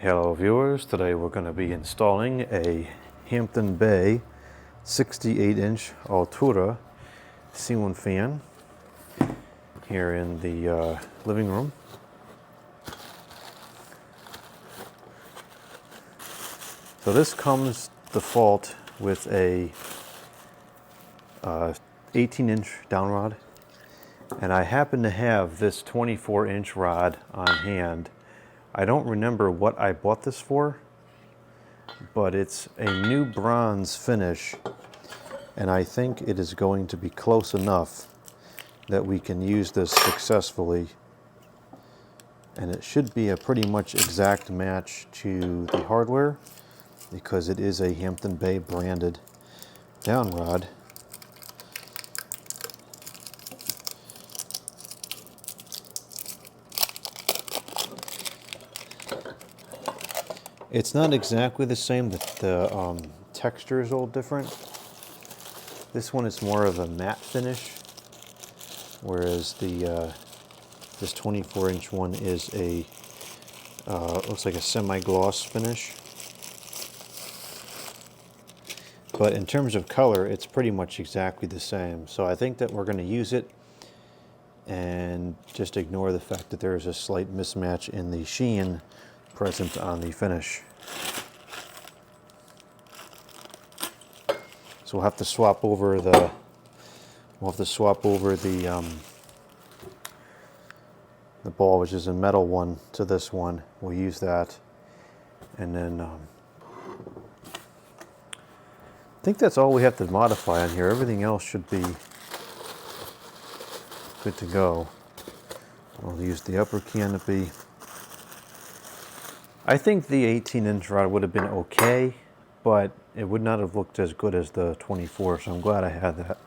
Hello viewers, today we're going to be installing a Hampton Bay 68-inch Altura ceiling fan here in the living room. So this comes default with a 18-inch down rod, and I happen to have this 24-inch rod on hand. I don't remember what I bought this for, but it's a new bronze finish, and I think it is going to be close enough that we can use this successfully. And it should be a pretty much exact match to the hardware because it is a Hampton Bay branded down rod. It's not exactly the same, the texture is a little different. This one is more of a matte finish, whereas the this 24-inch one is a looks like a semi-gloss finish. But in terms of color, it's pretty much exactly the same. So I think that we're going to use it and just ignore the fact that there is a slight mismatch in the sheen present on the finish. So we'll have to swap over the ball, which is a metal one, to this one. We'll use that, and then I think that's all we have to modify on here. Everything else should be good to go. We'll use the upper canopy. I think the 18-inch rod would have been okay, but it would not have looked as good as the 24, so I'm glad I had that.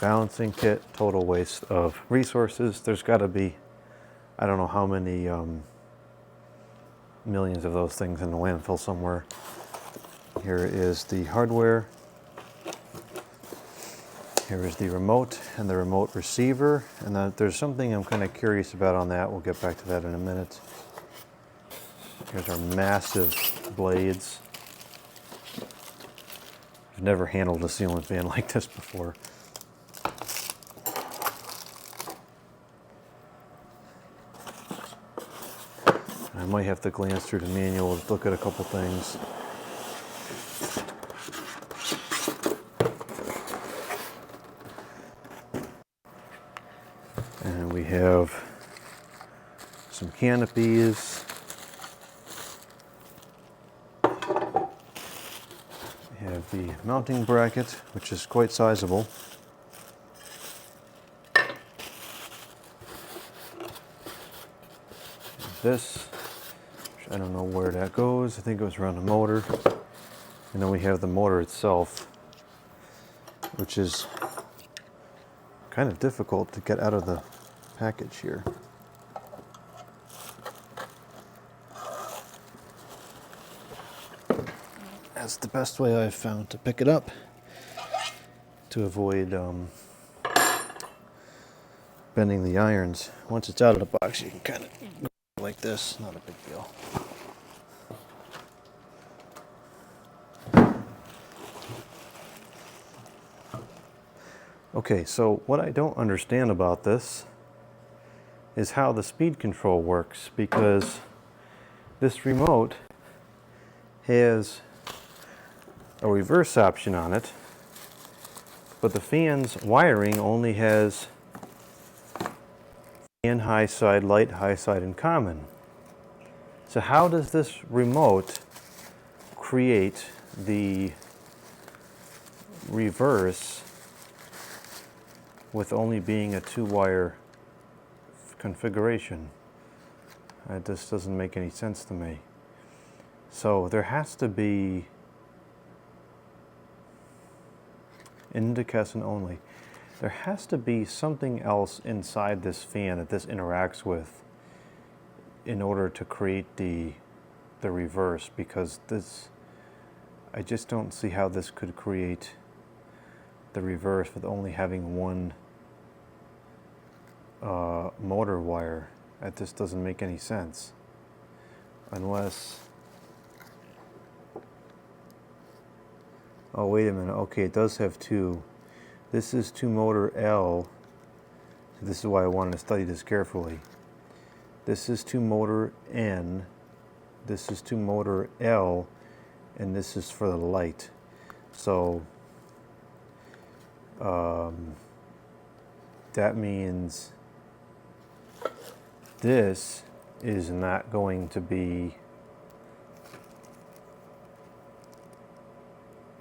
Balancing kit, total waste of resources. There's got to be, I don't know how many millions of those things in the landfill somewhere. Here is the hardware. Here is the remote and the remote receiver, and there's something I'm kind of curious about on that. We'll get back to that in a minute. Here's our massive blades. I've never handled a ceiling fan like this before. I might have to glance through the manual to look at a couple things. And we have some canopies. We have the mounting bracket, which is quite sizable. This, which I don't know where that goes. I think it goes around the motor. And then we have the motor itself, which is kind of difficult to get out of the package here. That's the best way I've found to pick it up to avoid bending the irons. Once it's out of the box, you can kind of go like this. Not a big deal. Okay, so what I don't understand about this is how the speed control works, because this remote has a reverse option on it, but the fan's wiring only has fan high side, light high side, and common. So how does this remote create the reverse with only being a 2-wire configuration? This doesn't make any sense to me. So there has to be, incandescent only, there has to be something else inside this fan that this interacts with in order to create the reverse, because this, I just don't see how this could create the reverse with only having one motor wire. That just doesn't make any sense. Unless... Oh, wait a minute. Okay, it does have two. This is to motor L. This is why I wanted to study this carefully. This is to motor N. This is to motor L. And this is for the light. So that means this is not going to be...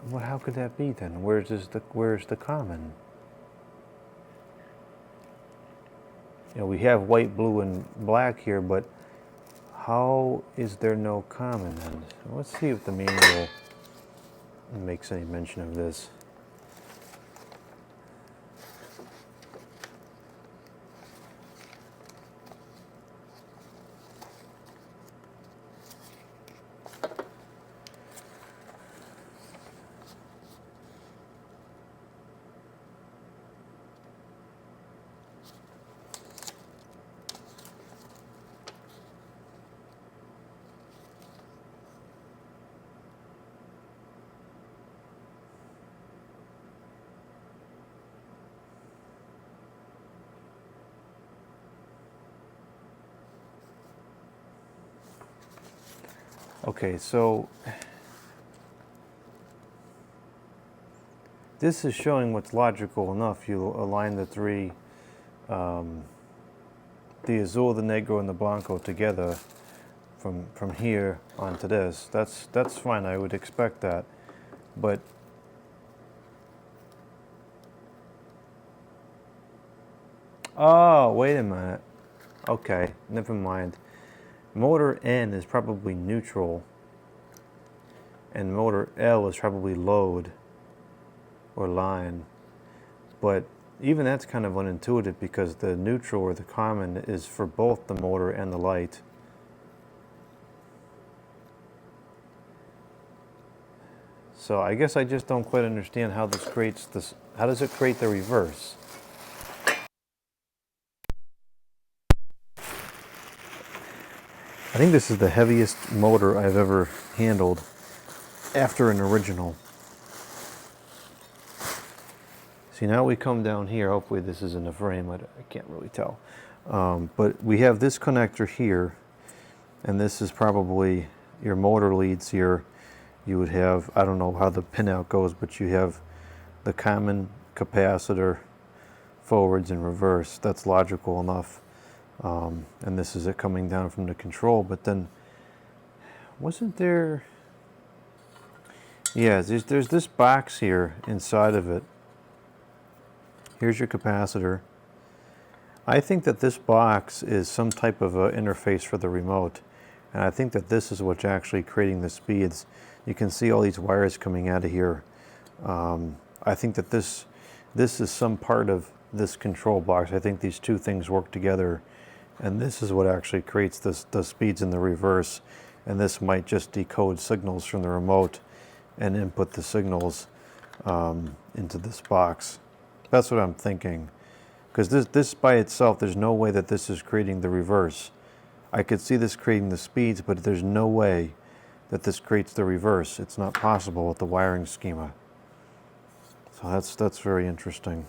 Well, how could that be then? Where's the common? You know, we have white, blue, and black here, but how is there no common then? Let's see if the manual makes any mention of this. Okay, so this is showing what's logical enough. You align the three, the azul, the negro, and the blanco together from here onto this. That's fine. I would expect that, but oh, wait a minute. Okay, never mind. Motor N is probably neutral, and motor L is probably load or line. But even that's kind of unintuitive because the neutral or the common is for both the motor and the light. So I guess I just don't quite understand how this creates this. How does it create the reverse? I think this is the heaviest motor I've ever handled after an original. See, now we come down here. Hopefully this is in the frame. I can't really tell. But we have this connector here, and this is probably your motor leads here. You would have, I don't know how the pinout goes, but you have the common capacitor forwards and reverse. That's logical enough. And this is it coming down from the control, but then wasn't there... Yeah, there's this box here inside of it. Here's your capacitor. I think that this box is some type of a interface for the remote, and I think that this is what's actually creating the speeds. You can see all these wires coming out of here. I think that this is some part of this control box. I think these two things work together, and this is what actually creates the speeds in the reverse, and this might just decode signals from the remote and input the signals into this box. That's what I'm thinking, because this by itself, there's no way that this is creating the reverse. I could see this creating the speeds, but there's no way that this creates the reverse. It's not possible with the wiring schema. So that's very interesting.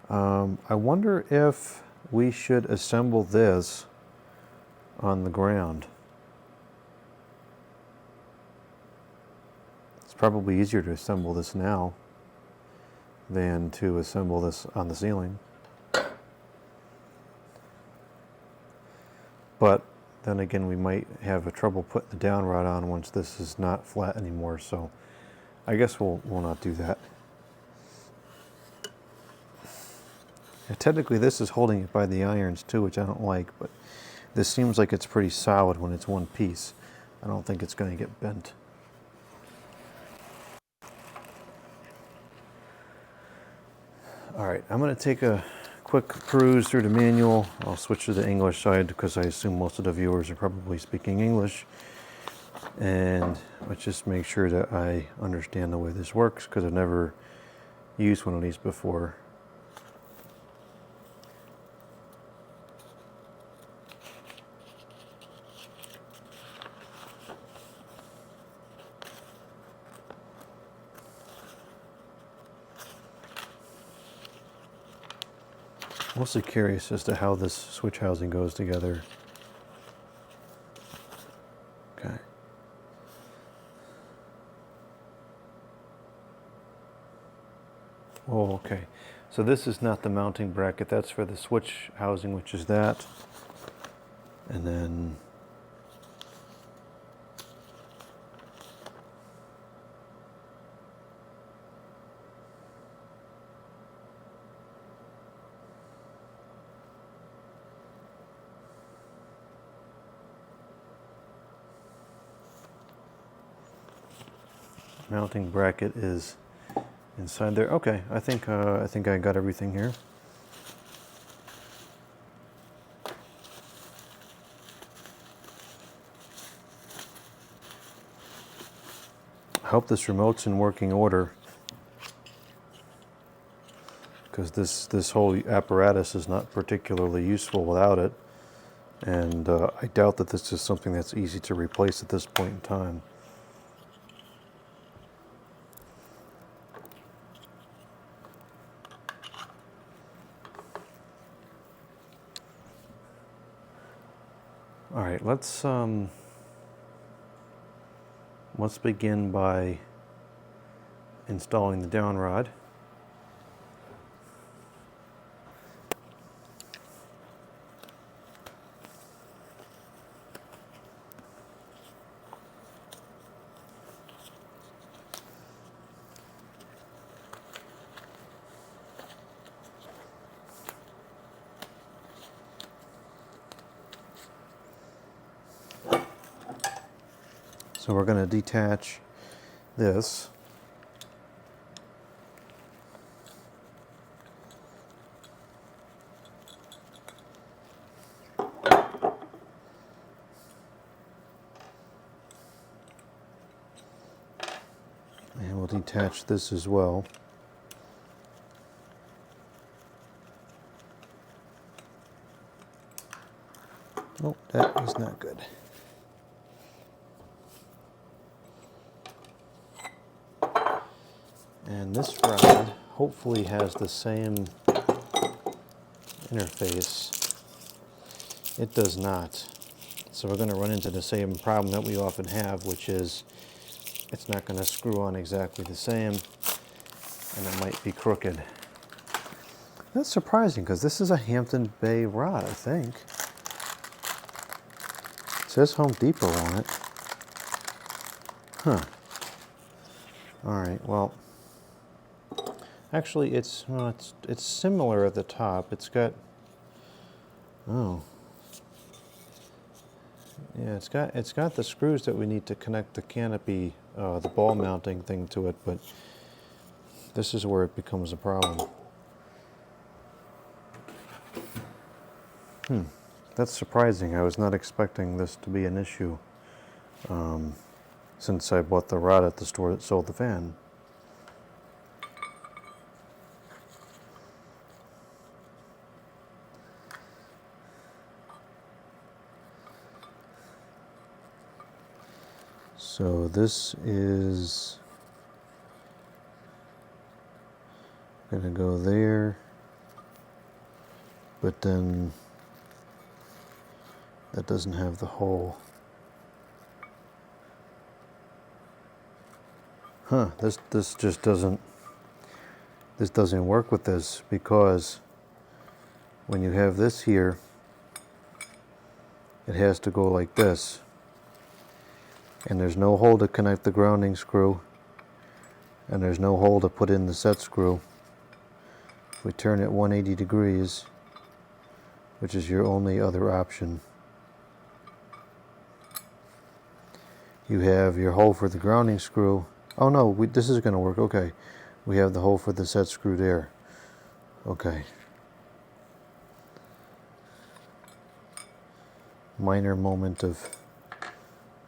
I wonder if we should assemble this on the ground. It's probably easier to assemble this now than to assemble this on the ceiling. But then again, we might have a trouble putting the down rod on once this is not flat anymore, so I guess we'll not do that. Technically this is holding it by the irons too, which I don't like, but this seems like it's pretty solid when it's one piece. I don't think it's going to get bent. Alright, I'm going to take a quick peruse through the manual. I'll switch to the English side because I assume most of the viewers are probably speaking English. And let's just make sure that I understand the way this works, because I've never used one of these before. Mostly curious as to how this switch housing goes together. Okay. Oh, okay. So this is not the mounting bracket, that's for the switch housing, which is that. And then mounting bracket is inside there. Okay, I think I got everything here. I hope this remote's in working order, because this whole apparatus is not particularly useful without it, and I doubt that this is something that's easy to replace at this point in time. All right, let's begin by installing the down rod. So we're going to detach this. And we'll detach this as well. Oh, that is not good. And this rod hopefully has the same interface. It does not. So we're going to run into the same problem that we often have, which is it's not going to screw on exactly the same, and it might be crooked. That's surprising, because this is a Hampton Bay rod, I think. It says Home Depot on it. Huh. All right, well, actually it's similar at the top. It's got, oh. Yeah, it's got the screws that we need to connect the canopy, the ball mounting thing to it, but this is where it becomes a problem. That's surprising. I was not expecting this to be an issue, since I bought the rod at the store that sold the fan. So this is going to go there, but then that doesn't have the hole. Huh, this just doesn't work with this, because when you have this here, it has to go like this. And there's no hole to connect the grounding screw, and there's no hole to put in the set screw. If we turn it 180 degrees, which is your only other option, you have your hole for the grounding screw. Oh no, this is going to work. Okay, we have the hole for the set screw there. Okay. Minor moment of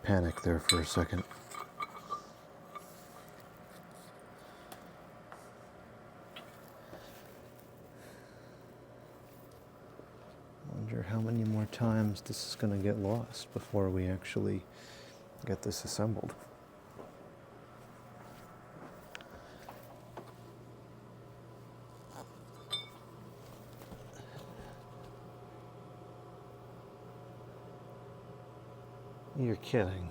panic there for a second. Wonder how many more times this is going to get lost before we actually get this assembled. You're kidding.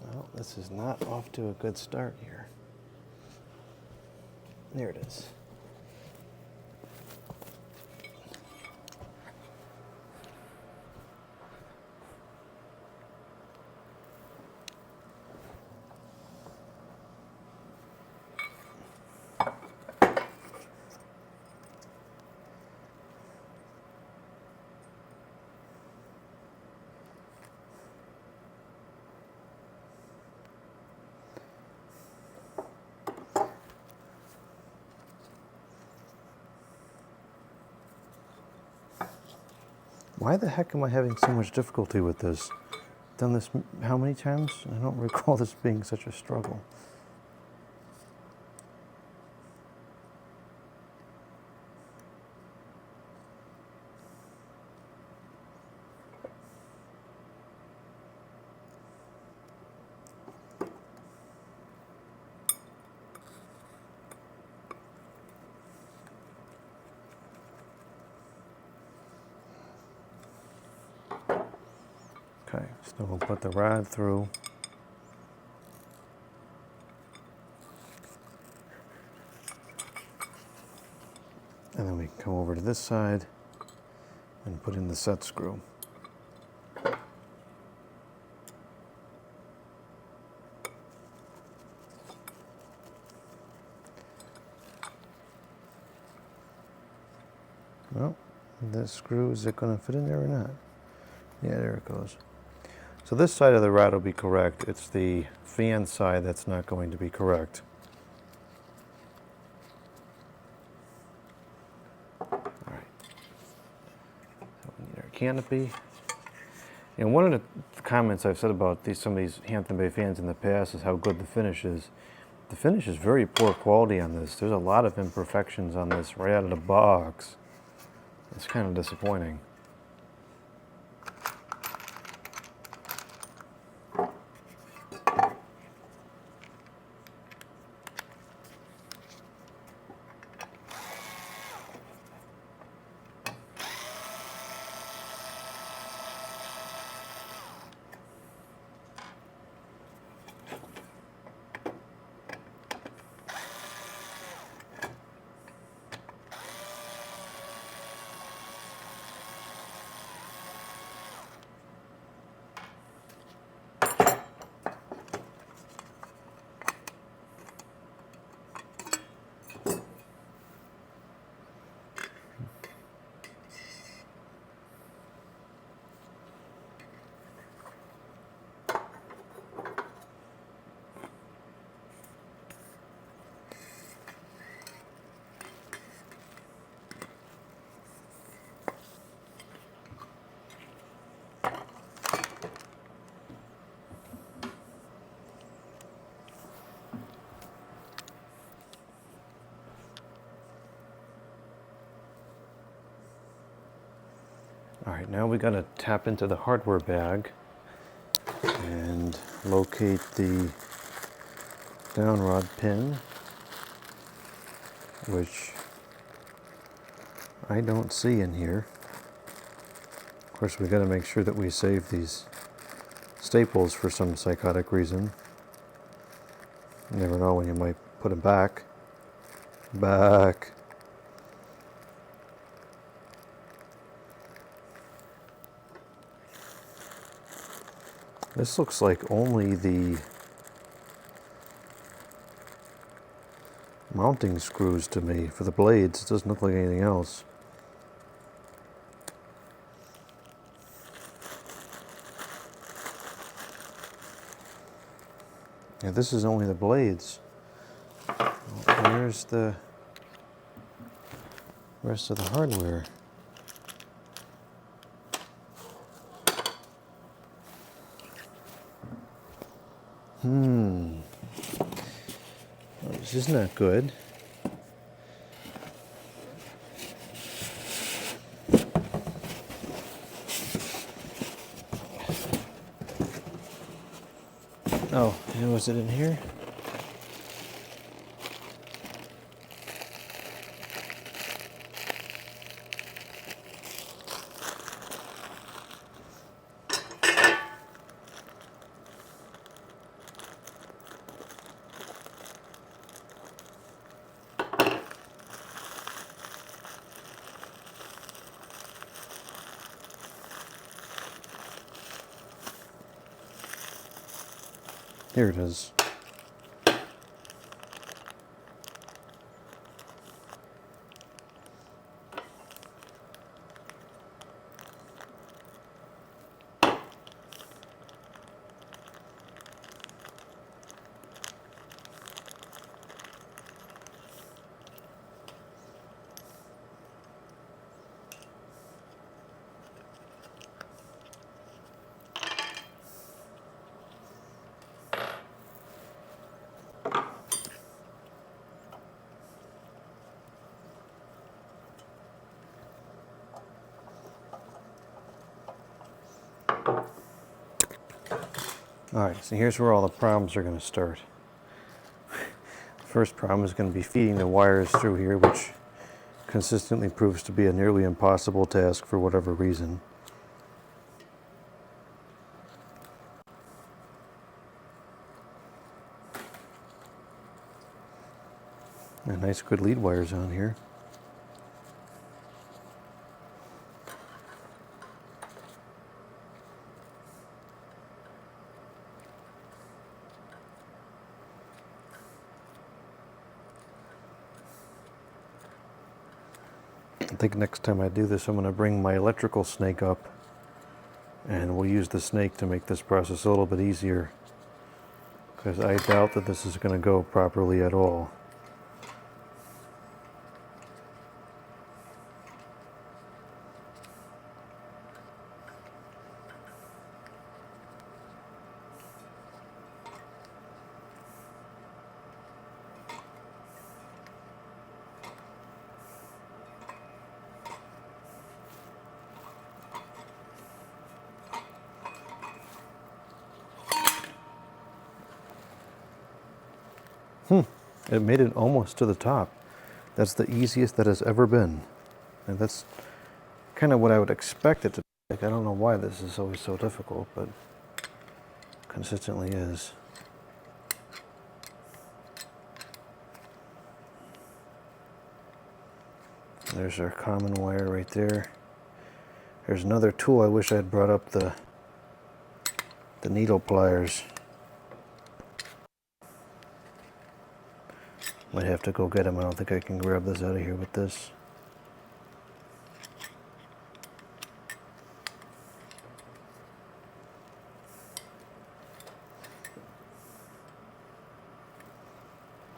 Well, this is not off to a good start here. There it is. Why the heck am I having so much difficulty with this? Done this how many times? I don't recall this being such a struggle. Okay, so we'll put the rod through. And then we can come over to this side and put in the set screw. Well, this screw, is it going to fit in there or not? Yeah, there it goes. So this side of the rod will be correct. It's the fan side that's not going to be correct. All right. So we need our canopy. And one of the comments I've said about some of these Hampton Bay fans in the past is how good the finish is. The finish is very poor quality on this. There's a lot of imperfections on this right out of the box. It's kind of disappointing. All right, now we got to tap into the hardware bag and locate the down rod pin, which I don't see in here. Of course, we got to make sure that we save these staples for some psychotic reason. You never know when you might put them back. This looks like only the mounting screws to me for the blades. It doesn't look like anything else. Yeah, this is only the blades. Where's the rest of the hardware? Well, this is not good. Oh, was it in here? Here it is. Alright, so here's where all the problems are going to start. First problem is going to be feeding the wires through here, which consistently proves to be a nearly impossible task for whatever reason. And nice good lead wires on here. I think next time I do this, I'm going to bring my electrical snake up, and we'll use the snake to make this process a little bit easier, because I doubt that this is going to go properly at all. It made it almost to the top. That's the easiest that has ever been. And that's kind of what I would expect it to be like. I don't know why this is always so difficult, but consistently is. There's our common wire right there. There's another tool. I wish I had brought up the needle pliers. Might have to go get them. I don't think I can grab this out of here with this.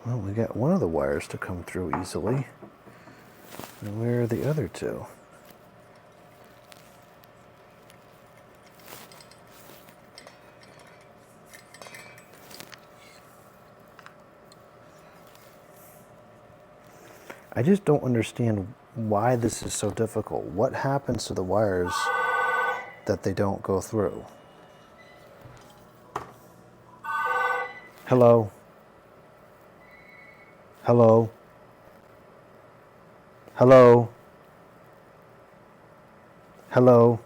Well, we got one of the wires to come through easily. And where are the other two? I just don't understand why this is so difficult. What happens to the wires that they don't go through? Hello? Hello? Hello? Hello?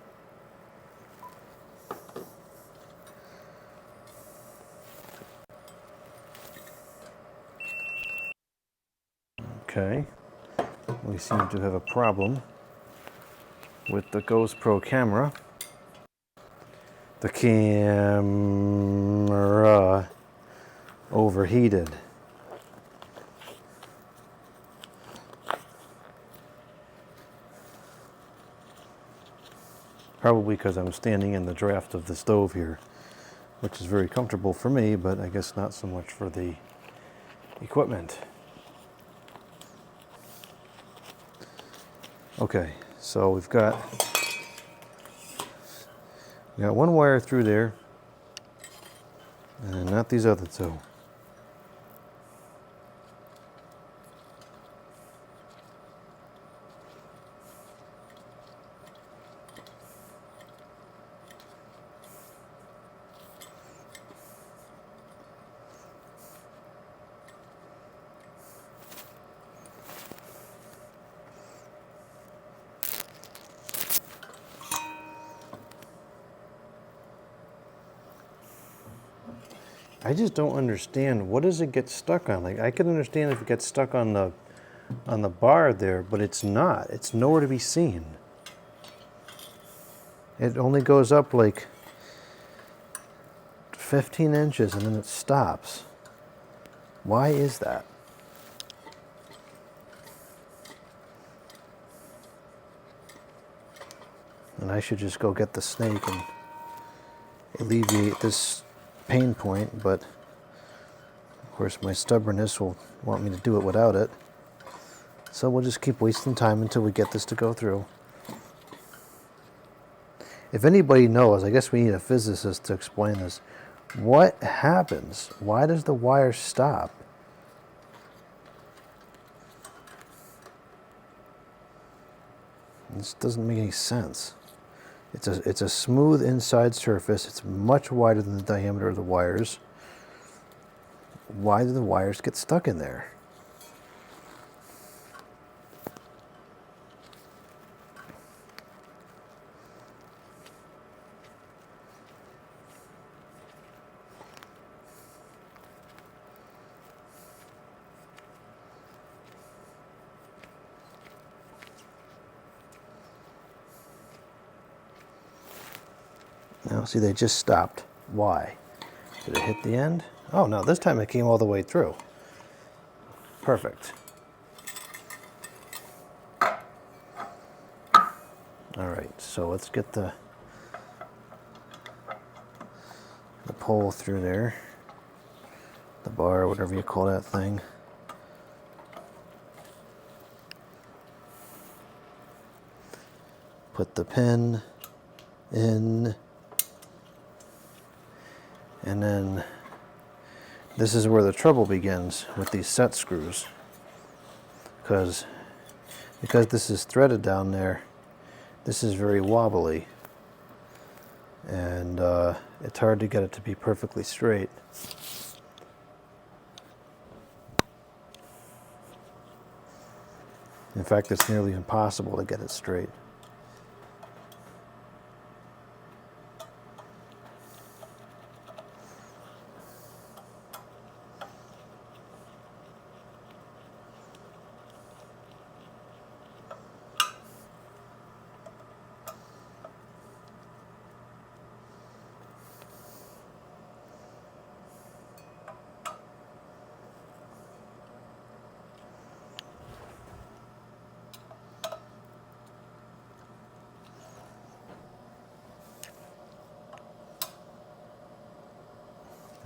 Okay. We seem to have a problem with the Ghost Pro camera. The camera overheated. Probably because I'm standing in the draft of the stove here, which is very comfortable for me, but I guess not so much for the equipment. Okay, so we've got one wire through there, and not these other two. I just don't understand, what does it get stuck on? Like, I can understand if it gets stuck on the bar there, but it's not. It's nowhere to be seen. It only goes up like 15 inches and then it stops. Why is that? And I should just go get the snake and alleviate this pain point, but of course my stubbornness will want me to do it without it. So we'll just keep wasting time until we get this to go through. If anybody knows, I guess we need a physicist to explain this. What happens? Why does the wire stop? This doesn't make any sense. It's a smooth inside surface. It's much wider than the diameter of the wires. Why do the wires get stuck in there? Now, see, they just stopped. Why? Did it hit the end? Oh, no, this time it came all the way through. Perfect. All right, so let's get the pole through there. The bar, whatever you call that thing. Put the pin in. And then this is where the trouble begins with these set screws. Because this is threaded down there, this is very wobbly. And it's hard to get it to be perfectly straight. In fact, it's nearly impossible to get it straight.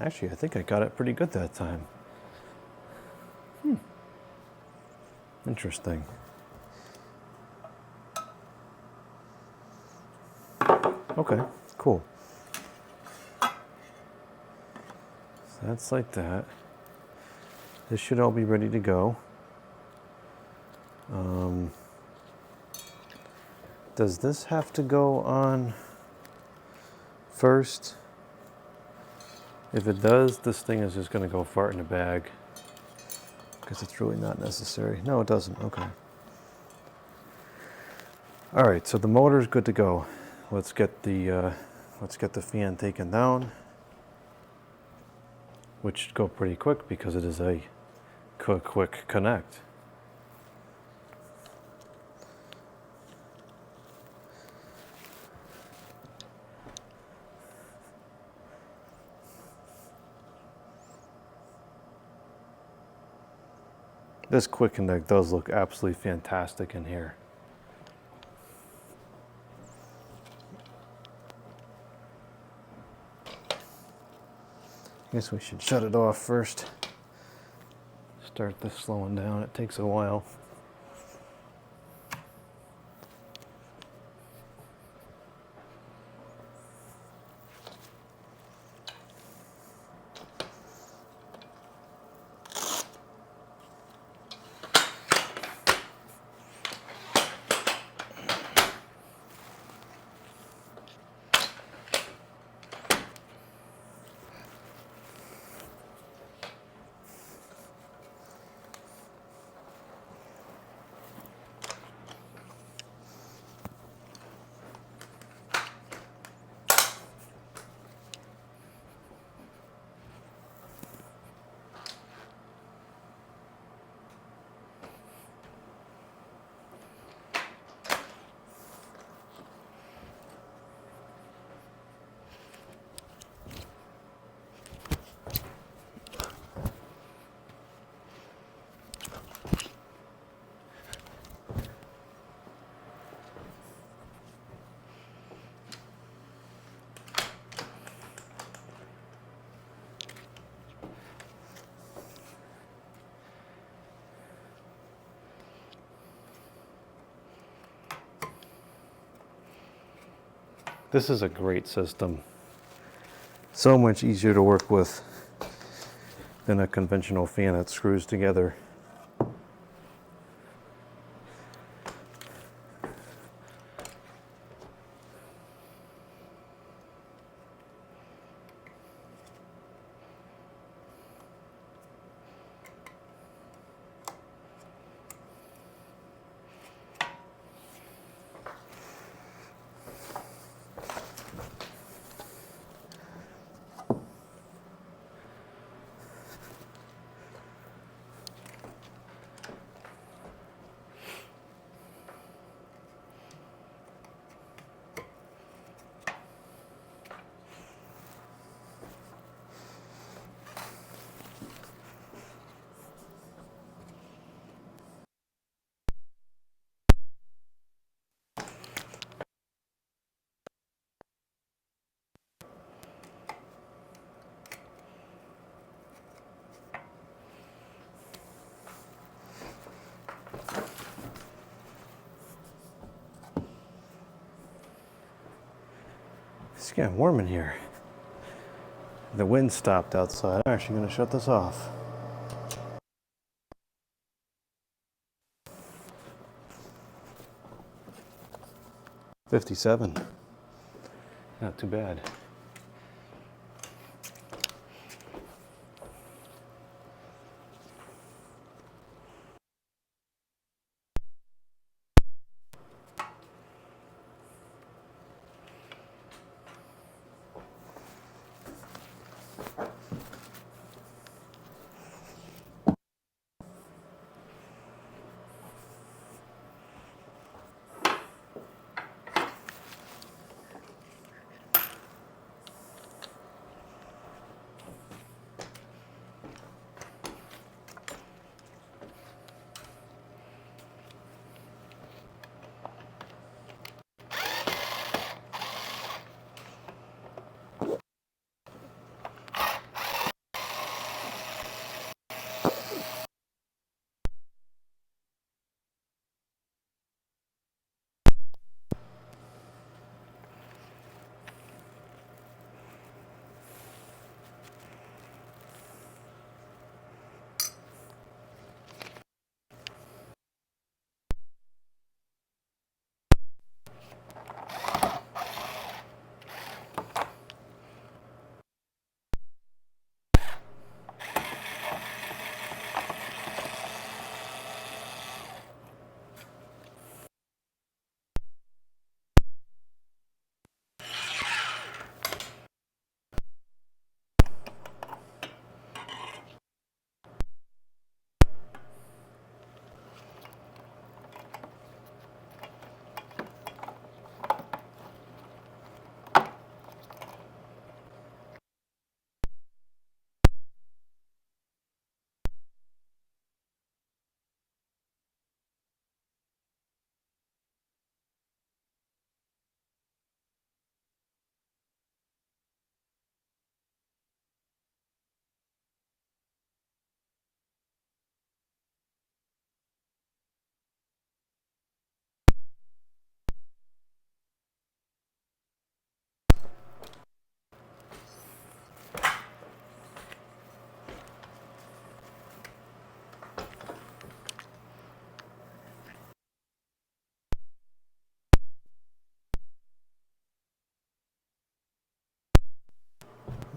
Actually, I think I got it pretty good that time. Interesting. Okay, cool. So that's like that. This should all be ready to go. Does this have to go on first? If it does, this thing is just going to go fart in a bag because it's really not necessary. No, it doesn't. Okay. All right, so the motor's good to go. Let's get the fan taken down, which should go pretty quick because it is a quick connect. This quick connect does look absolutely fantastic in here. I guess we should shut it off first. Start this slowing down. It takes a while. This is a great system. So much easier to work with than a conventional fan that screws together. It's getting warm in here. The wind stopped outside. I'm actually going to shut this off. $57. Not too bad.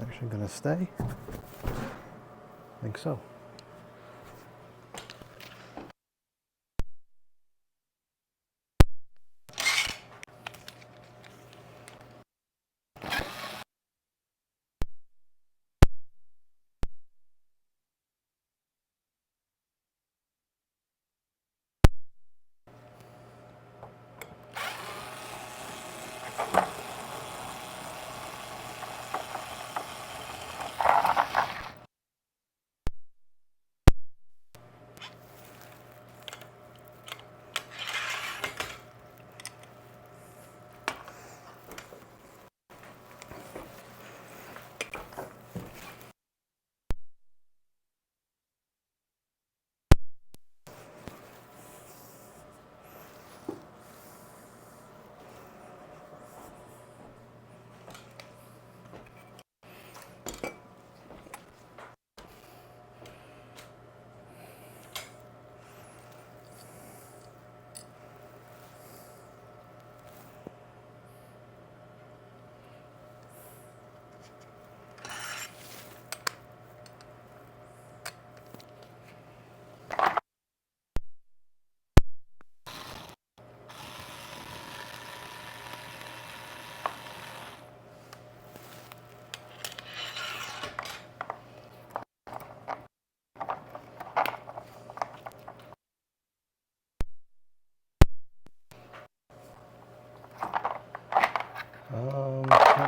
Actually gonna stay? I think so.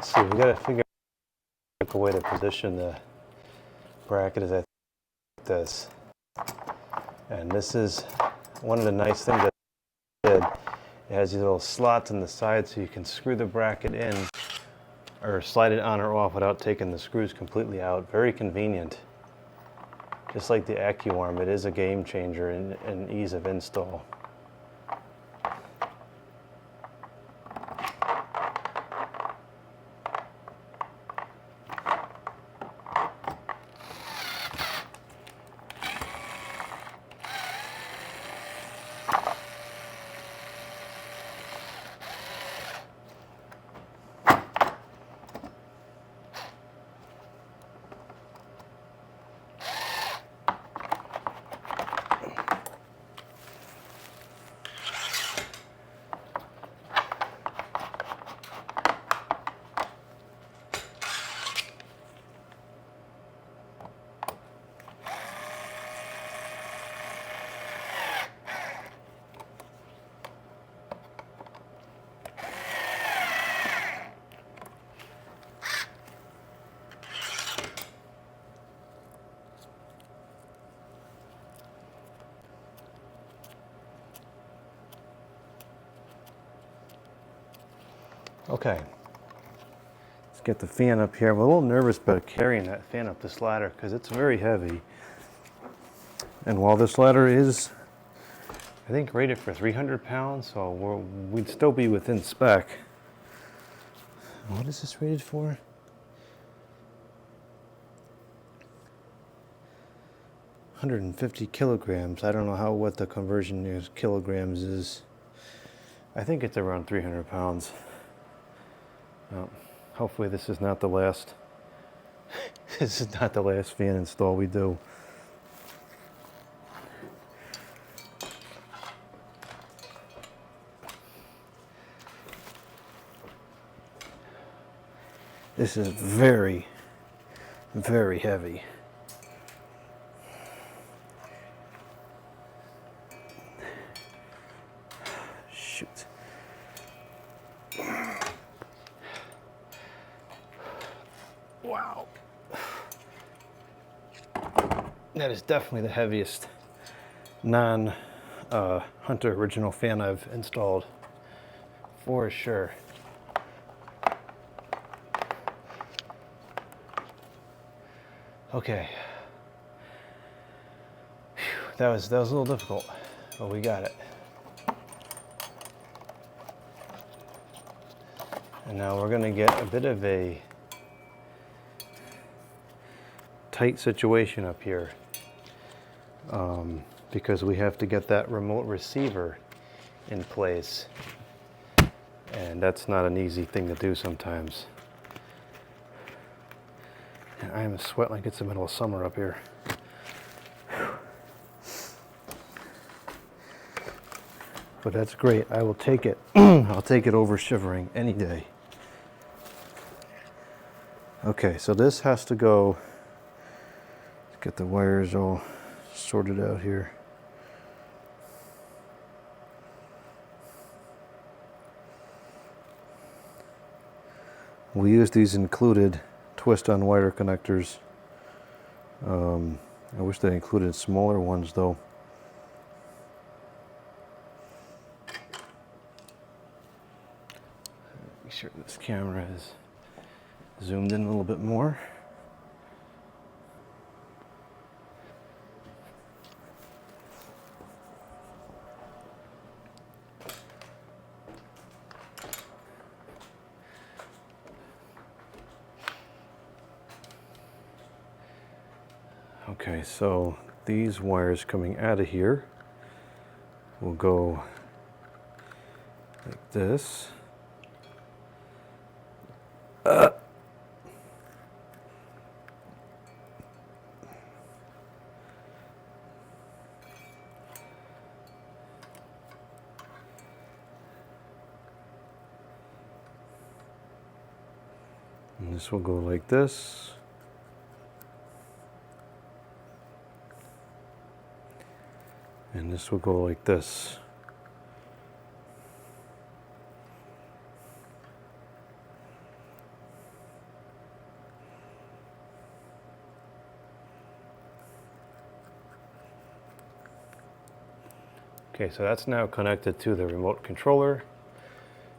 Let's see, we gotta figure out a way to position the bracket as I think this. And this is one of the nice things that it did. It has these little slots in the side so you can screw the bracket in or slide it on or off without taking the screws completely out. Very convenient. Just like the AccuArm, it is a game changer in ease of install. Okay, let's get the fan up here. I'm a little nervous about carrying that fan up this ladder because it's very heavy. And while this ladder is, I think, rated for 300 pounds, so we'd still be within spec. What is this rated for? 150 kilograms. I don't know what the conversion is, kilograms is. I think it's around 300 pounds. Well, hopefully this is not the last. This is not the last fan install we do. This is very, very heavy. Shoot. Wow. That is definitely the heaviest non-Hunter original fan I've installed, for sure. Okay. Whew, that was a little difficult, but we got it. And now we're going to get a bit of a tight situation up here because we have to get that remote receiver in place, and that's not an easy thing to do sometimes. And I am sweating like it's the middle of summer up here. But that's great. I will take it. I'll take it over shivering any day. Okay, so this has to go. Let's get the wires all sorted out here. We use these included twist-on wire connectors. I wish they included smaller ones though. Make sure this camera is zoomed in a little bit more. Okay, so these wires coming out of here will go like this. And this will go like this. And this will go like this. Okay, so that's now connected to the remote controller.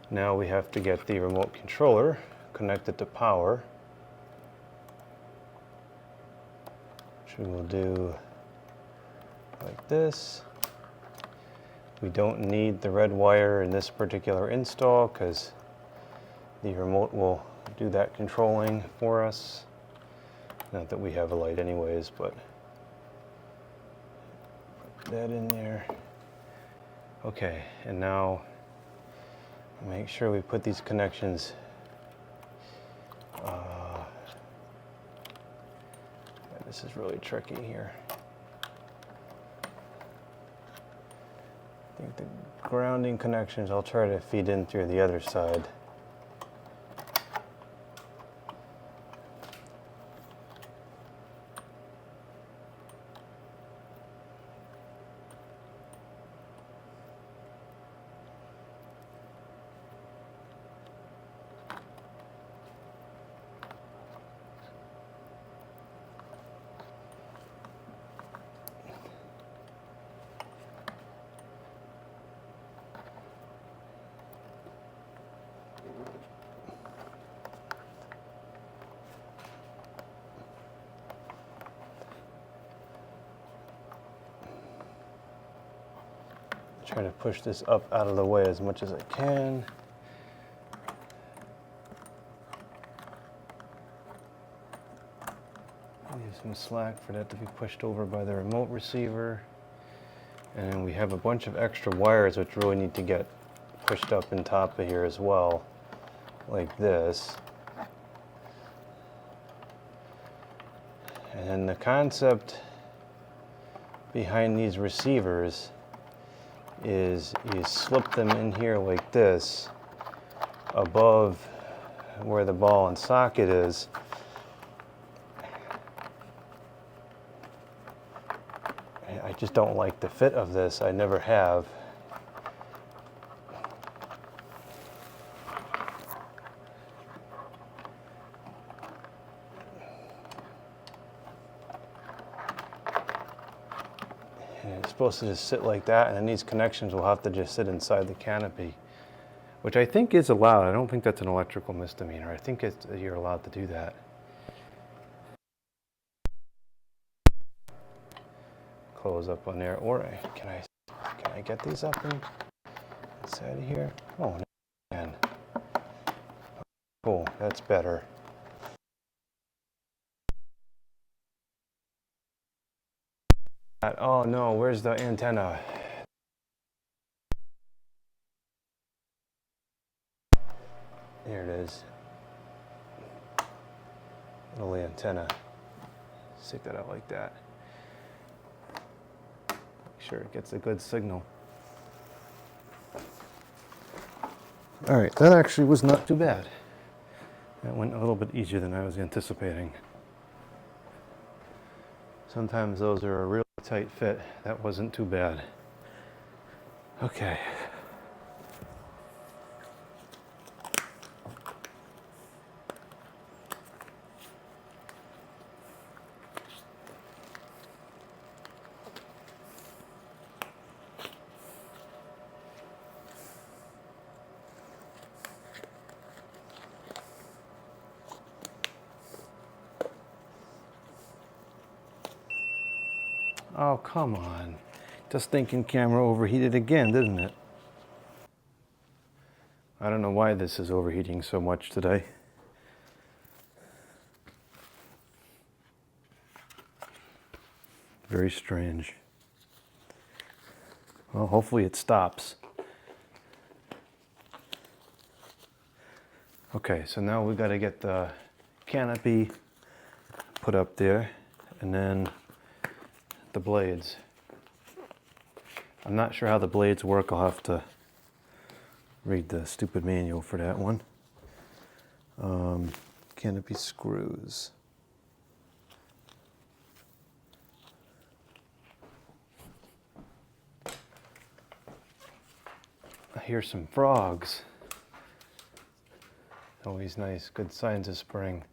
Now we have to get the remote controller connected to power, which we will do like this. We don't need the red wire in this particular install because the remote will do that controlling for us. Not that we have a light anyways, but put that in there. Okay, and now make sure we put these connections this is really tricky here. I think the grounding connections I'll try to feed in through the other side. Try to push this up out of the way as much as I can. Leave some slack for that to be pushed over by the remote receiver. And we have a bunch of extra wires which really need to get pushed up in top of here as well, like this. And the concept behind these receivers is you slip them in here like this above where the ball and socket is. I just don't like the fit of this. I never have. And it's supposed to just sit like that, and then these connections will have to just sit inside the canopy, which I think is allowed. I don't think that's an electrical misdemeanor. I think you're allowed to do that. Close up on there, or can I get these up inside of here? Oh man, cool, that's better. Oh no, where's the antenna? There it is. Little antenna. Stick that out like that. Make sure it gets a good signal. All right, that actually was not too bad. That went a little bit easier than I was anticipating. Sometimes those are a real tight fit. That wasn't too bad. Okay. Oh, come on. Just thinking camera overheated again, didn't it? I don't know why this is overheating so much today. Very strange. Well, hopefully it stops. Okay, so now we've got to get the canopy put up there, and then the blades. I'm not sure how the blades work. I'll have to read the stupid manual for that one. Canopy screws. I hear some frogs. Always nice, good signs of spring.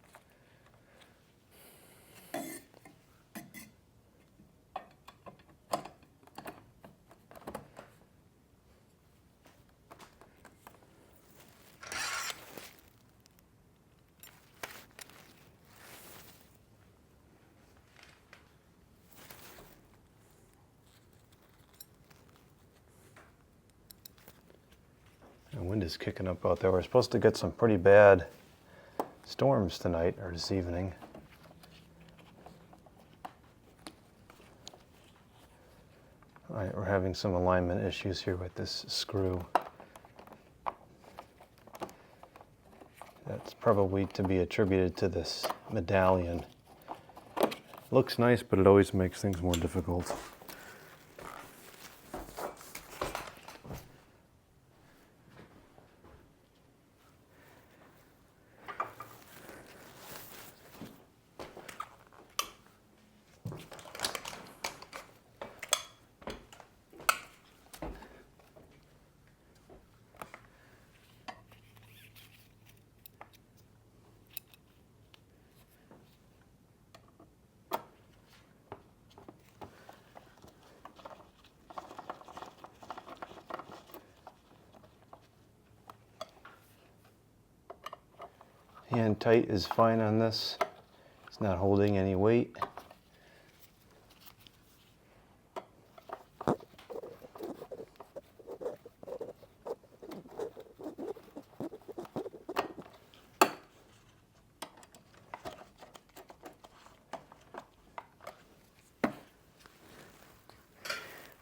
is kicking up out there. We're supposed to get some pretty bad storms tonight or this evening. All right, we're having some alignment issues here with this screw. That's probably to be attributed to this medallion. Looks nice, but it always makes things more difficult. Hand tight is fine on this. It's not holding any weight.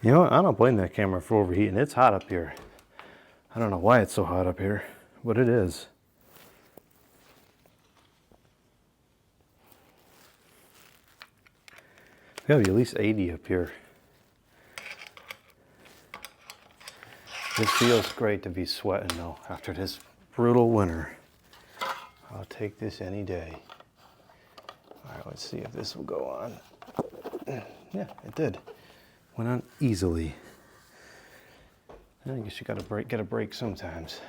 You know what? I don't blame that camera for overheating. It's hot up here. I don't know why it's so hot up here, but it is. It's gotta be at least 80 up here. This feels great to be sweating though after this brutal winter. I'll take this any day. All right, let's see if this will go on. Yeah, it did. Went on easily. I guess you gotta get a break sometimes.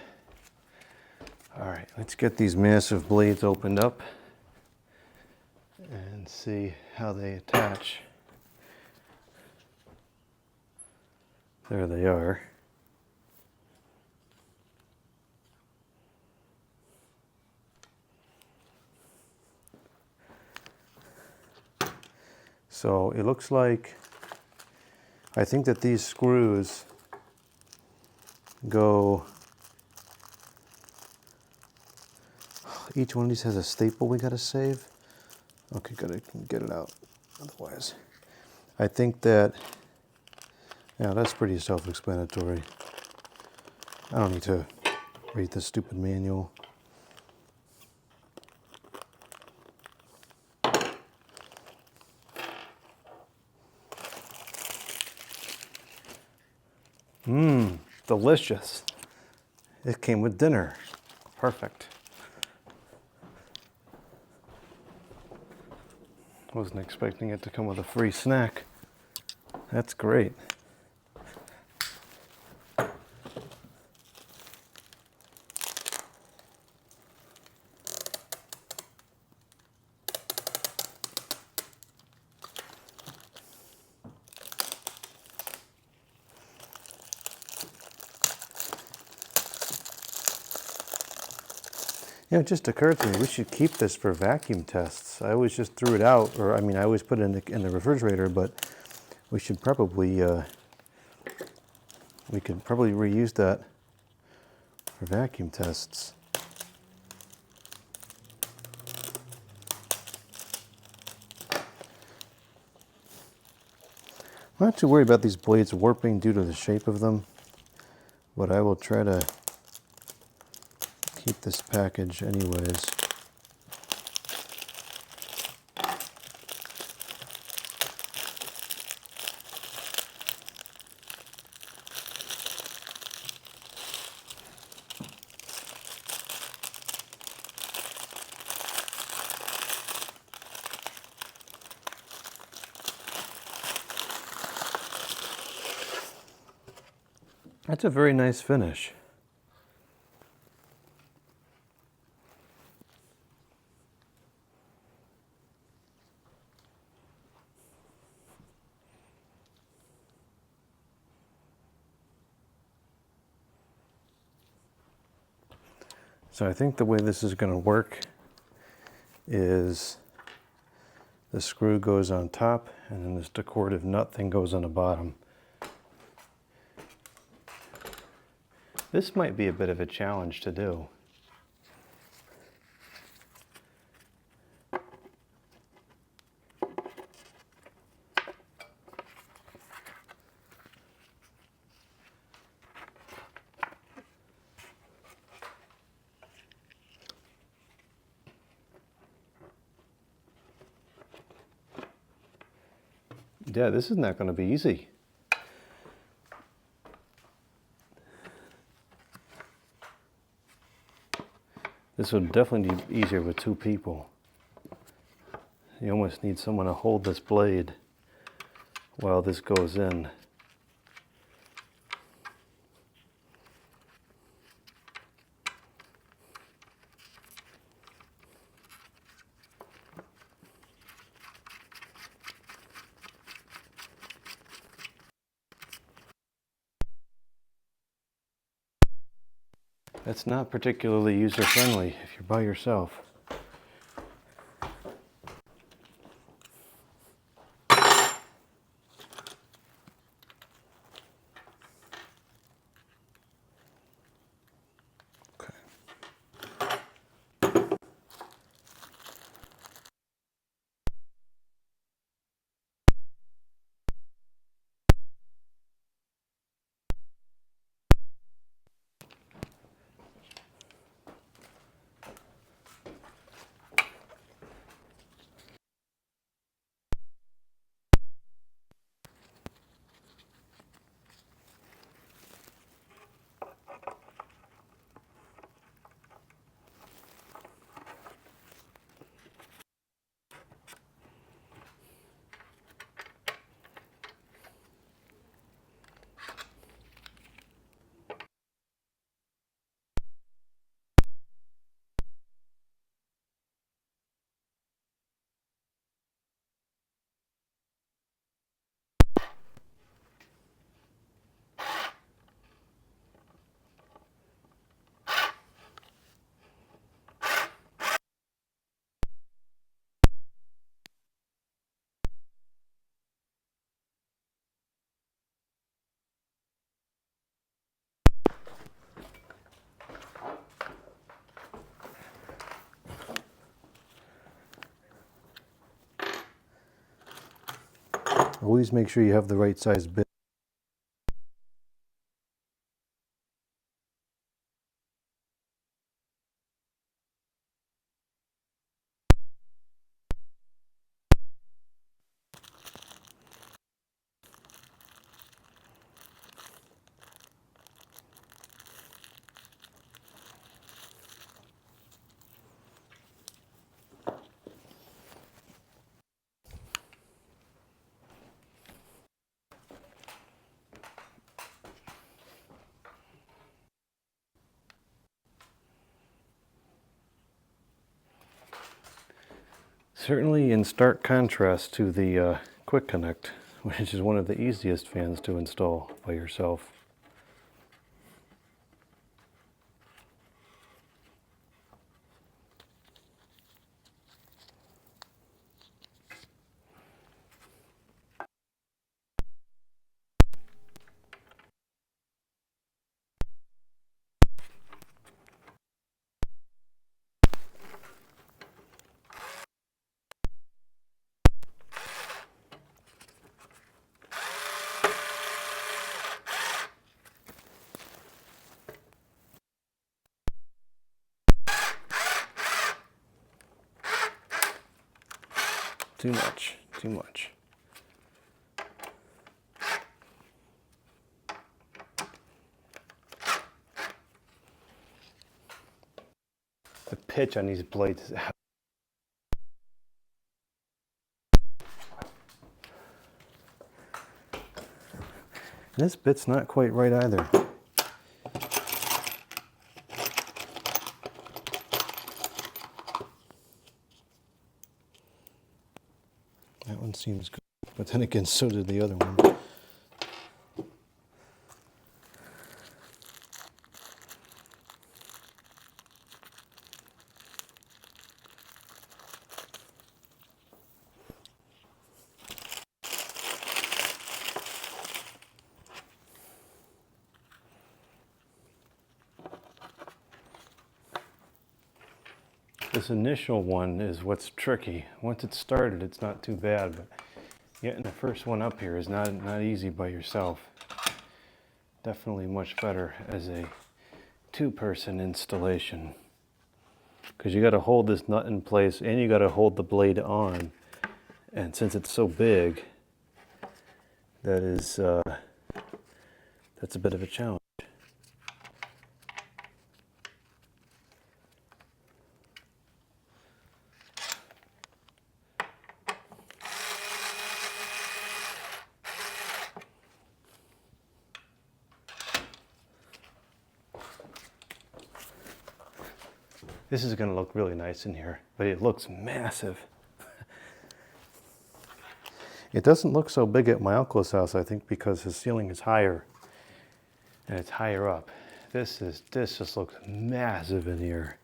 All right, let's get these massive blades opened up and see how they attach. There they are. So it looks like, I think that these screws go, each one of these has a staple we gotta save. Okay, gotta get it out otherwise. I think that, yeah, that's pretty self-explanatory. I don't need to read this stupid manual. Mmm, delicious. It came with dinner. Perfect. Wasn't expecting it to come with a free snack. That's great. You know, it just occurred to me, we should keep this for vacuum tests. I always just threw it out, or I mean, I always put it in the refrigerator, but we should probably, we could probably reuse that for vacuum tests. I'm not too worried about these blades warping due to the shape of them, but I will try to keep this package anyways. That's a very nice finish. So I think the way this is going to work is the screw goes on top and then this decorative nut thing goes on the bottom. This might be a bit of a challenge to do. Yeah, this is not going to be easy. This would definitely be easier with two people. You almost need someone to hold this blade while this goes in. That's not particularly user-friendly if you're by yourself. Always make sure you have the right size bit. Certainly in stark contrast to the Quick Connect, which is one of the easiest fans to install by yourself. Too much, too much. The pitch on these blades is out. This bit's not quite right either. That one seems good, but then again, so did the other one. This initial one is what's tricky. Once it's started, it's not too bad, but getting the first one up here is not easy by yourself. Definitely much better as a two-person installation, because you got to hold this nut in place and you got to hold the blade on, and since it's so big, that's a bit of a challenge. This is going to look really nice in here, but it looks massive. It doesn't look so big at my uncle's house, I think, because his ceiling is higher and it's higher up. This just looks massive in here.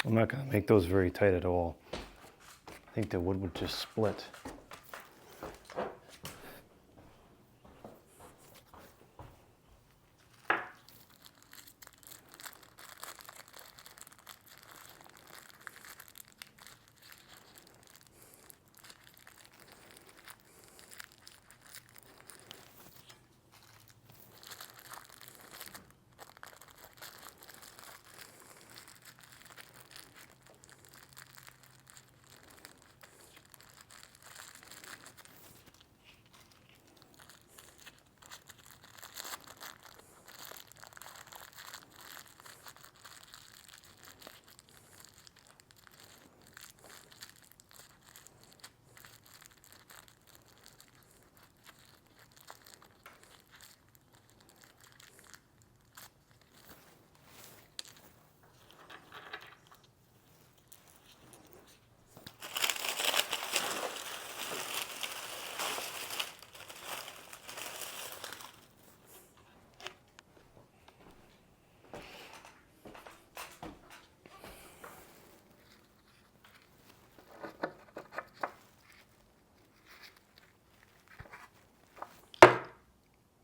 I'm not going to make those very tight at all. I think the wood would just split.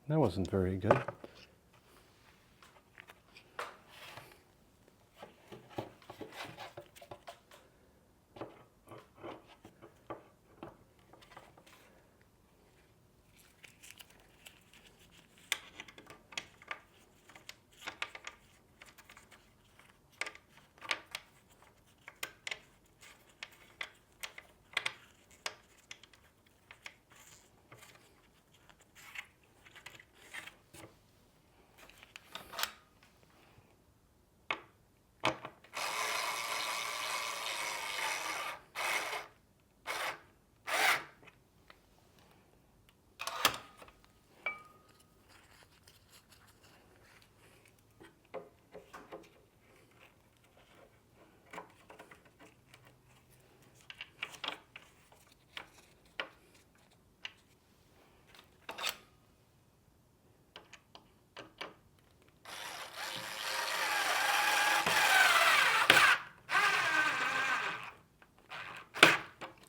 That wasn't very good.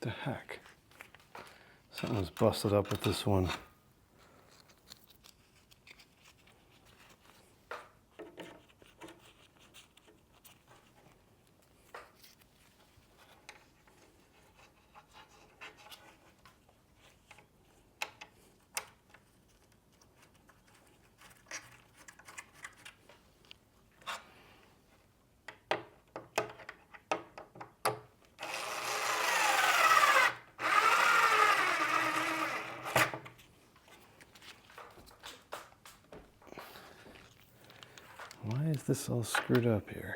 the heck? Something's busted up with this one. Why is this all screwed up here?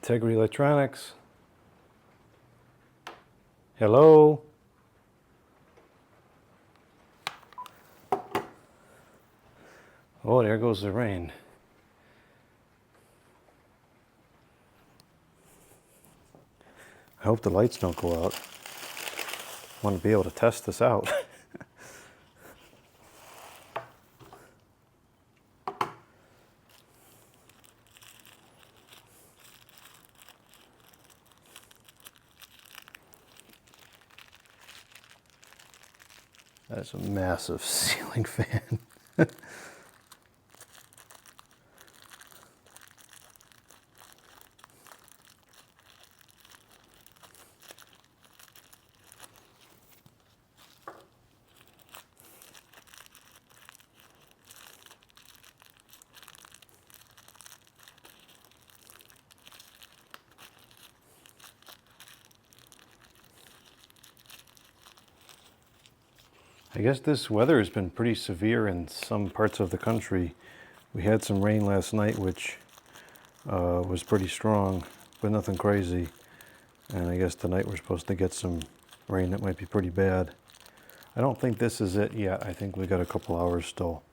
Integrity Electronics. Hello? Oh, there goes the rain. I hope the lights don't go out. I want to be able to test this out. That's a massive ceiling fan. I guess this weather has been pretty severe in some parts of the country. We had some rain last night, which was pretty strong, but nothing crazy. And I guess tonight we're supposed to get some rain that might be pretty bad. I don't think this is it yet. I think we got a couple hours still.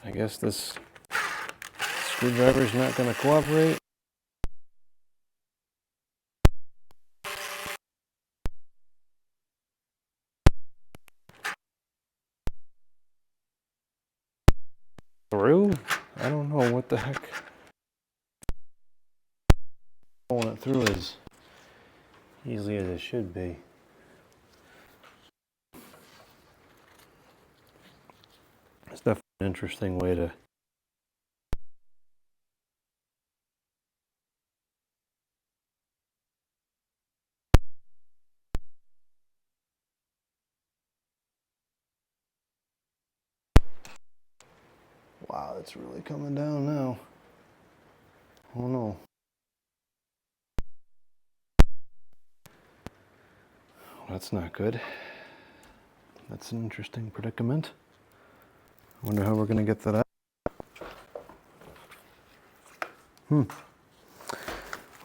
I guess this screwdriver's not going to cooperate. Through? I don't know what the heck. Pulling it through as easily as it should be. It's definitely an interesting way to wow, it's really coming down now. Oh no. That's not good. That's an interesting predicament. I wonder how we're going to get that out.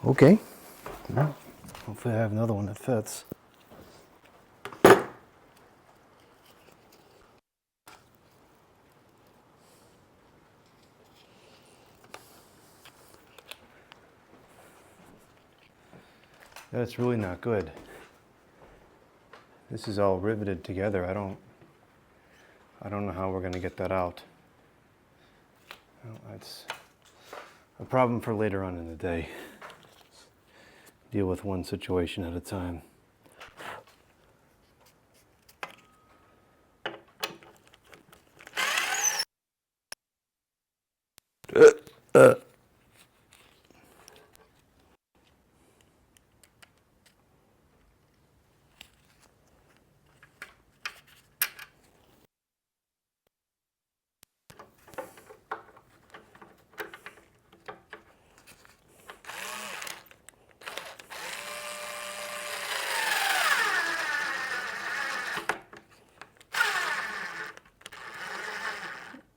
Okay. Well, hopefully I have another one that fits. That's really not good. This is all riveted together. I don't I don't know how we're going to get that out. Well, that's a problem for later on in the day. Deal with one situation at a time.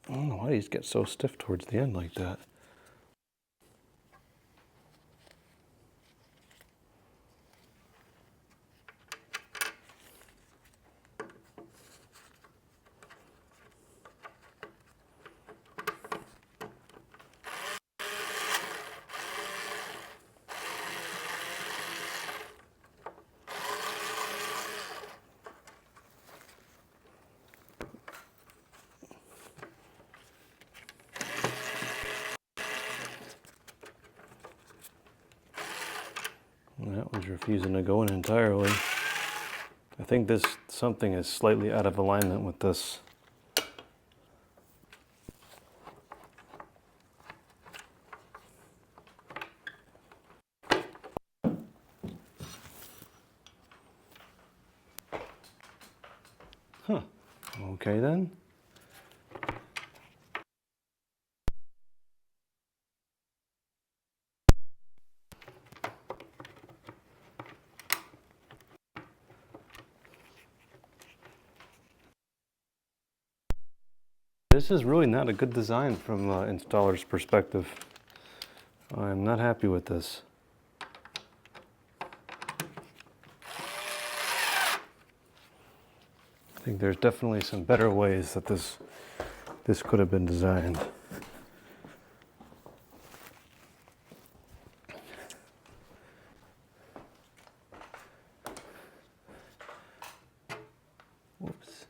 I don't know why these get so stiff towards the end like that. That one's refusing to go in entirely. I think this something is slightly out of alignment with this. Huh. Okay then. This is really not a good design from installer's perspective. I'm not happy with this. I think there's definitely some better ways that this could have been designed. Whoops.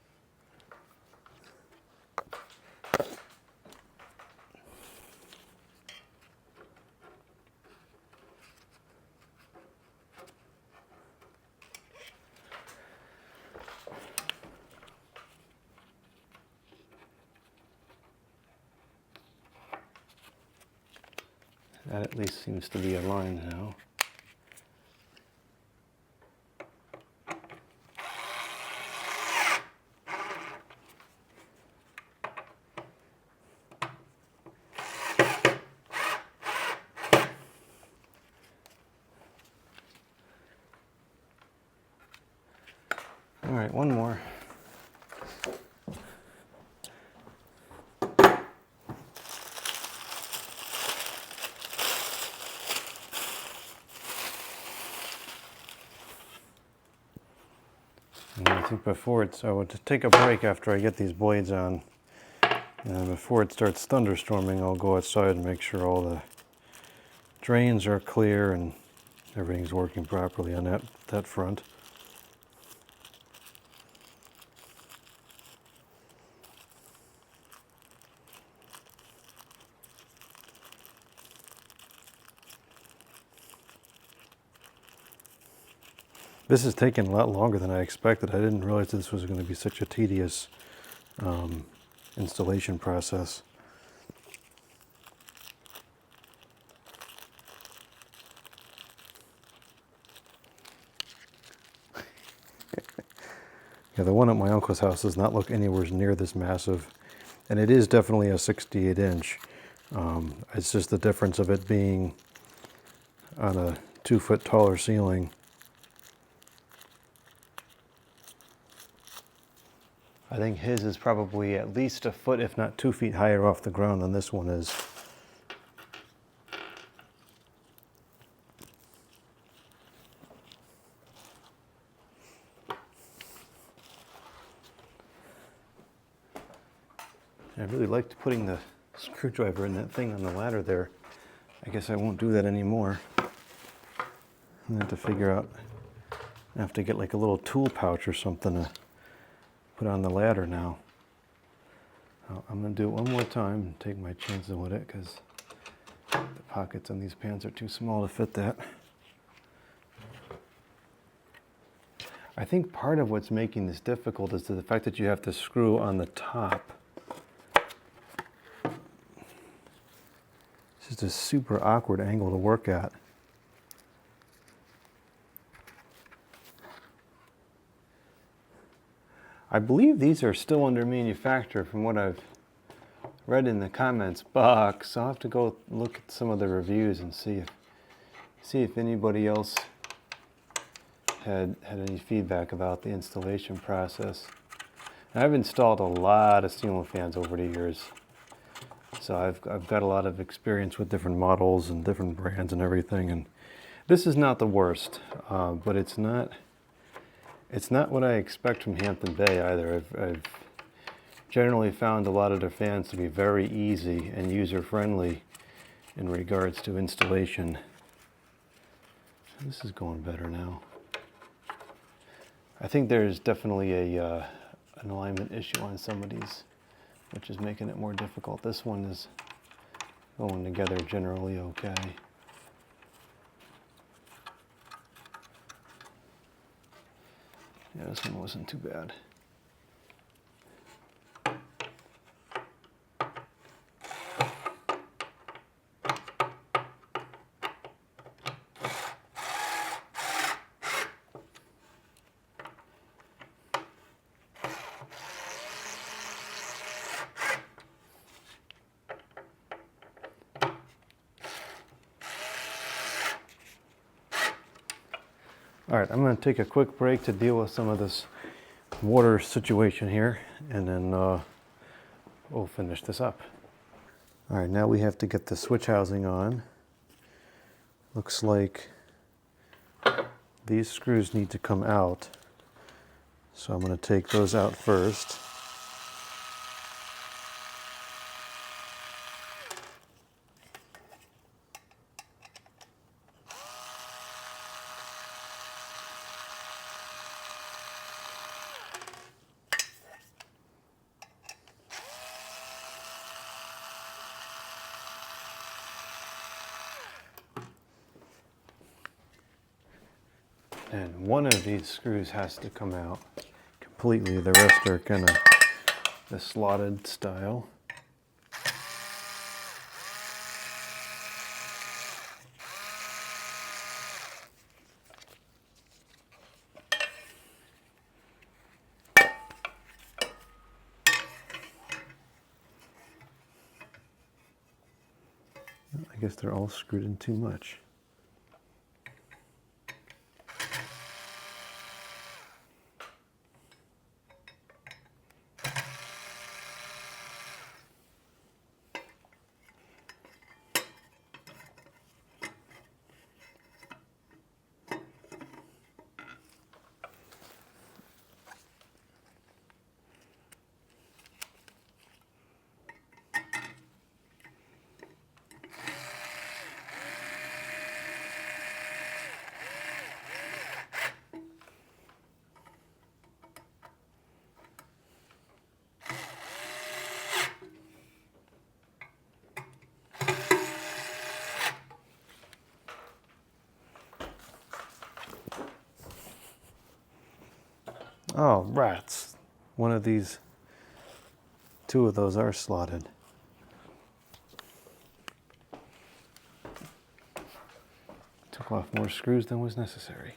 That at least seems to be aligned now. All right, one more. And I think before it's, I would take a break after I get these blades on. And before it starts thunderstorming, I'll go outside and make sure all the drains are clear and everything's working properly on that front. This is taking a lot longer than I expected. I didn't realize this was going to be such a tedious installation process. Yeah, the one at my uncle's house does not look anywhere near this massive, and it is definitely a 68 inch. It's just the difference of it being on a 2 foot taller ceiling. I think his is probably at least a foot, if not 2 feet higher off the ground than this one is. I really liked putting the screwdriver in that thing on the ladder there. I guess I won't do that anymore. I have to figure out, I have to get like a little tool pouch or something to put on the ladder now. I'm going to do it one more time and take my chances with it because the pockets on these pants are too small to fit that. I think part of what's making this difficult is the fact that you have to screw on the top. It's just a super awkward angle to work at. I believe these are still under manufacture from what I've read in the comments box. I'll have to go look at some of the reviews and see if anybody else had any feedback about the installation process. And I've installed a lot of ceiling fans over the years, so I've got a lot of experience with different models and different brands and everything. And this is not the worst, but it's not what I expect from Hampton Bay either. I've generally found a lot of their fans to be very easy and user-friendly in regards to installation. This is going better now. I think there's definitely an alignment issue on some of these, which is making it more difficult. This one is going together generally okay. Yeah, this one wasn't too bad. All right, I'm going to take a quick break to deal with some of this water situation here, and then we'll finish this up. All right, now we have to get the switch housing on. Looks like these screws need to come out, so I'm going to take those out first. And one of these screws has to come out completely. The rest are kind of the slotted style. I guess they're all screwed in too much. Oh, rats. One of these, two of those are slotted. Took off more screws than was necessary.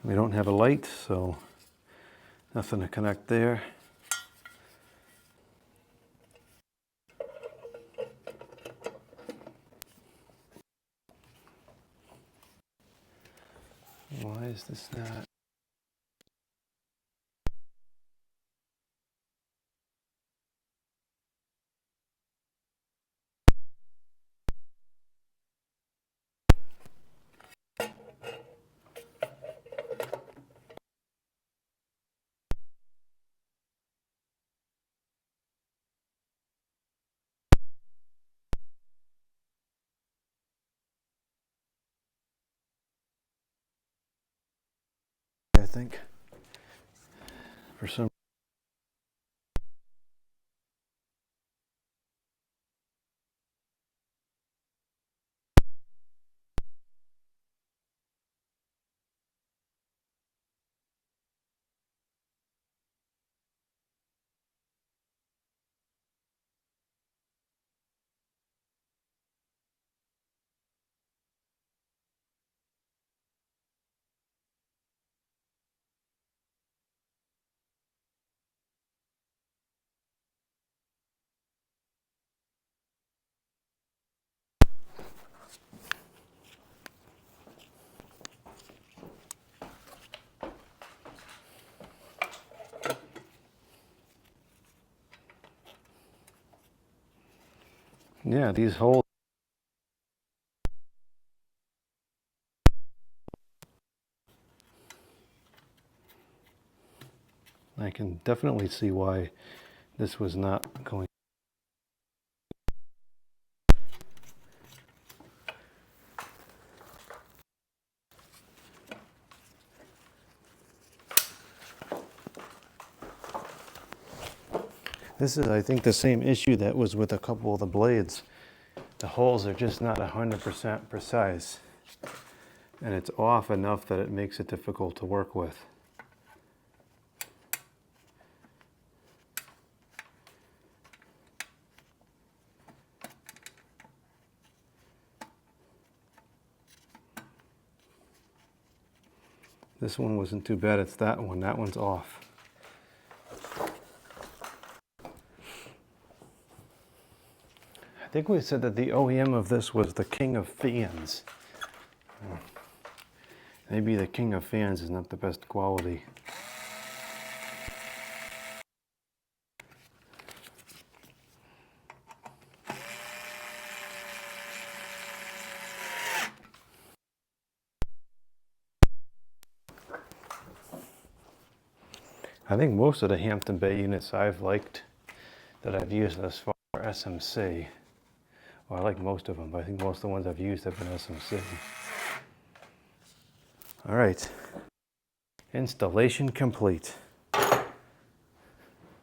We don't have a light, so Nothing to connect there. Why is this not? I think for some yeah, these holes. I can definitely see why this was not going. This is, I think, the same issue that was with a couple of the blades. The holes are just not 100% precise, and it's off enough that it makes it difficult to work with. This one wasn't too bad, it's that one. That one's off. I think we said that the OEM of this was the King of Fans. Maybe the King of Fans is not the best quality. I think most of the Hampton Bay units I've liked that I've used thus far are SMC. Well, I like most of them, but I think most of the ones I've used have been SMC. All right, installation complete.